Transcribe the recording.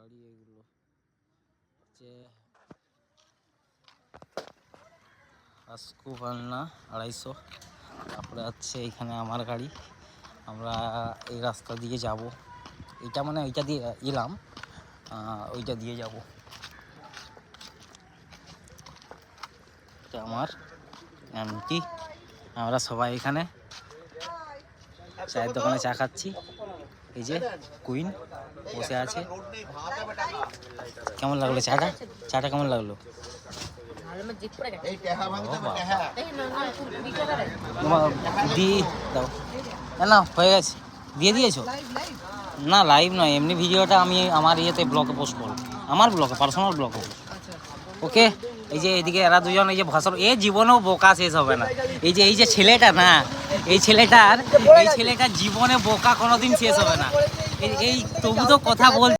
গাড়ি এগুলো হচ্ছে আসকোভালনা 250। তারপরে হচ্ছে এখানে আমার গাড়ি, আমরা এই রাস্তা দিয়ে যাব। এটা মানে ওইটা দিয়ে এলাম, ওইটা দিয়ে যাব। এটা আমার কি, আমরা সবাই এখানে চায়ের দোকানে চা খাচ্ছি। এই যে কুইন বসে আছে। কেমন লাগলো চাটা? চাটা কেমন লাগলো? দি দাও না, হয়ে গেছে, দিয়ে দিয়েছো? না লাইভ নয়, এমনি ভিডিওটা আমি আমার ইয়েতে ব্লগে পোস্ট করব, আমার ব্লগে, পার্সোনাল ব্লগে। ওকে। এই যে এদিকে এরা দুজন এই যে ভাষণ, এ জীবনেও বোকা শেষ হবে না। এই যে ছেলেটা না, এই ছেলেটার জীবনে বোকা কোনোদিন শেষ হবে না। এই তবু তো কথা বল।